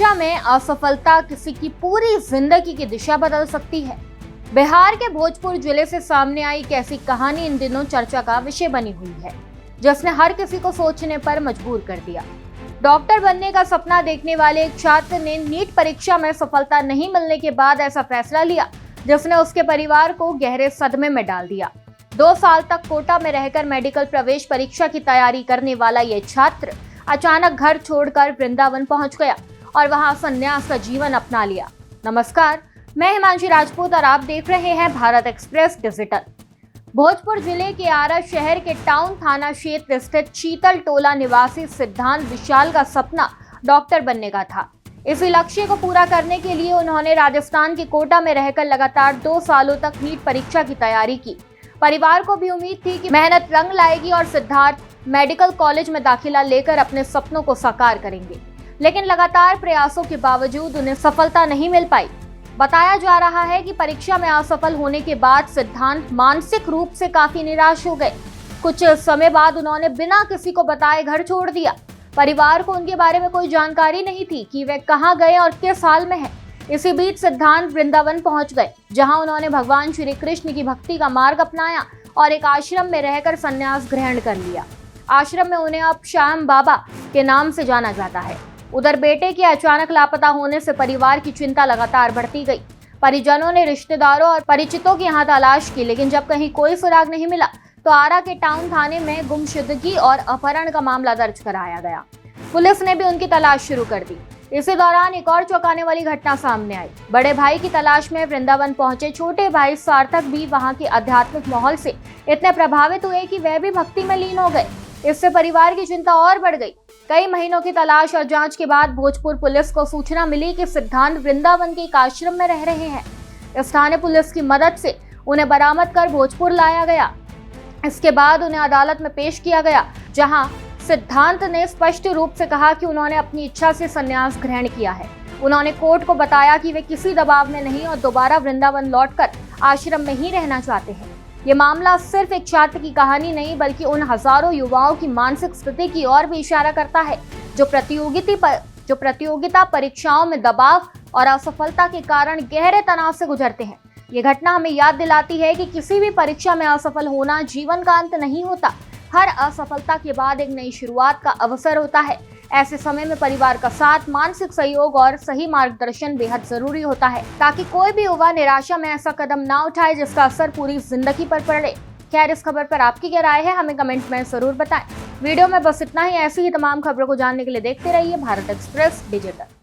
परीक्षा में असफलता किसी की पूरी जिंदगी की दिशा बदल सकती है। बिहार के भोजपुर जिले से सामने आई एक ऐसी कहानी इन दिनों चर्चा का विषय बनी हुई है, जिसने हर किसी को सोचने पर मजबूर कर दिया। डॉक्टर बनने का सपना देखने वाले एक छात्र ने नीट परीक्षा में सफलता नहीं मिलने के बाद ऐसा फैसला लिया, जिसने उसके परिवार को गहरे सदमे में डाल दिया। 2 साल तक कोटा में रहकर मेडिकल प्रवेश परीक्षा की तैयारी करने वाला ये छात्र अचानक घर छोड़कर वृंदावन पहुंच गया और वहां संन्यास का जीवन अपना लिया। नमस्कार, मैं हिमांशी राजपूत और आप देख रहे हैं भारत एक्सप्रेस डिजिटल। भोजपुर जिले के आरा शहर के टाउन थाना क्षेत्र स्थित शीतल टोला निवासी सिद्धांत विशाल का सपना डॉक्टर बनने का था। इसी लक्ष्य को पूरा करने के लिए उन्होंने राजस्थान के कोटा में रहकर लगातार 2 सालों तक नीट परीक्षा की तैयारी की। परिवार को भी उम्मीद थी कि मेहनत रंग लाएगी और सिद्धार्थ मेडिकल कॉलेज में दाखिला लेकर अपने सपनों को साकार करेंगे, लेकिन लगातार प्रयासों के बावजूद उन्हें सफलता नहीं मिल पाई। बताया जा रहा है कि परीक्षा में असफल होने के बाद सिद्धांत मानसिक रूप से काफी निराश हो गए। कुछ समय बाद उन्होंने बिना किसी को बताए घर छोड़ दिया। परिवार को उनके बारे में कोई जानकारी नहीं थी कि वे कहां गए और किस हाल में हैं। इसी बीच सिद्धांत वृंदावन पहुंच गए, जहां उन्होंने भगवान श्री कृष्ण की भक्ति का मार्ग अपनाया और एक आश्रम में रहकर संन्यास ग्रहण कर लिया। आश्रम में उन्हें अब श्याम बाबा के नाम से जाना जाता है। उधर बेटे के अचानक लापता होने से परिवार की चिंता लगातार बढ़ती गई। परिजनों ने रिश्तेदारों और परिचितों की यहाँ तलाश की, लेकिन जब कहीं कोई सुराग नहीं मिला तो आरा के टाउन थाने में गुमशुदगी और अपहरण का मामला दर्ज कराया गया। पुलिस ने भी उनकी तलाश शुरू कर दी। इसी दौरान एक और चौंकाने वाली घटना सामने आई। बड़े भाई की तलाश में वृंदावन पहुंचे छोटे भाई सार्थक भी वहां के आध्यात्मिक माहौल से इतने प्रभावित हुए कि वह भी भक्ति में लीन हो गए। इससे परिवार की चिंता और बढ़ गई। कई महीनों की तलाश और जांच के बाद भोजपुर पुलिस को सूचना मिली कि सिद्धांत वृंदावन के एक आश्रम में रह रहे हैं। स्थानीय पुलिस की मदद से उन्हें बरामद कर भोजपुर लाया गया। इसके बाद उन्हें अदालत में पेश किया गया, जहां सिद्धांत ने स्पष्ट रूप से कहा कि उन्होंने अपनी इच्छा से संन्यास ग्रहण किया है। उन्होंने कोर्ट को बताया कि वे किसी दबाव में नहीं और दोबारा वृंदावन लौटकर आश्रम में ही रहना चाहते हैं। ये मामला सिर्फ एक छात्र की कहानी नहीं, बल्कि उन हजारों युवाओं की मानसिक स्थिति की ओर भी इशारा करता है, जो प्रतियोगिता परीक्षाओं में दबाव और असफलता के कारण गहरे तनाव से गुजरते हैं। ये घटना हमें याद दिलाती है कि किसी भी परीक्षा में असफल होना जीवन का अंत नहीं होता। हर असफलता के बाद एक नई शुरुआत का अवसर होता है। ऐसे समय में परिवार का साथ, मानसिक सहयोग और सही मार्गदर्शन बेहद जरूरी होता है, ताकि कोई भी युवा निराशा में ऐसा कदम ना उठाए जिसका असर पूरी जिंदगी पर पड़े। खैर, इस खबर पर आपकी क्या राय है, हमें कमेंट में जरूर बताएं। वीडियो में बस इतना ही। ऐसी ही तमाम खबरों को जानने के लिए देखते रहिए भारत एक्सप्रेस डिजिटल।